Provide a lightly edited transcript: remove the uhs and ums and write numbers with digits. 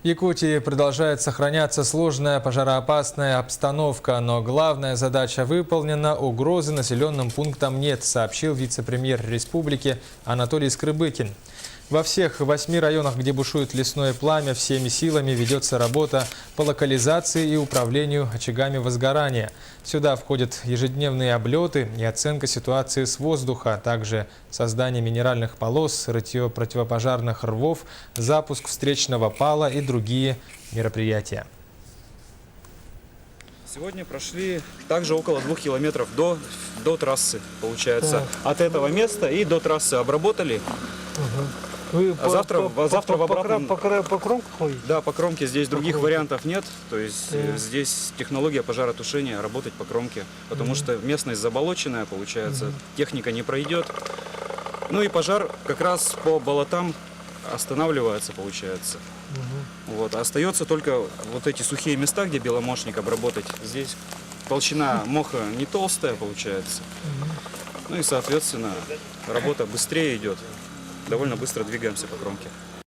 В Якутии продолжает сохраняться сложная пожароопасная обстановка, но главная задача выполнена, угрозы населенным пунктам нет, сообщил вице-премьер республики Анатолий Скрыбыкин. Во всех 8 районах, где бушует лесное пламя, всеми силами ведется работа по локализации и управлению очагами возгорания. Сюда входят ежедневные облеты и оценка ситуации с воздуха, а также создание минеральных полос, рытье противопожарных рвов, запуск встречного пала и другие мероприятия. Сегодня прошли также около 2 километров до трассы, получается. От этого места и до трассы обработали. Вы завтра в обратном... по кромке ходите? Да, по кромке. Здесь других вариантов нет. То есть здесь технология пожаротушения, работать по кромке. Потому что местность заболоченная, получается. Техника не пройдет. Ну и пожар как раз по болотам останавливается, получается. Вот. Остается только вот эти сухие места, где беломошник обработать. Здесь толщина моха не толстая, получается. Ну и, соответственно, работа быстрее идет. Довольно быстро двигаемся по кромке.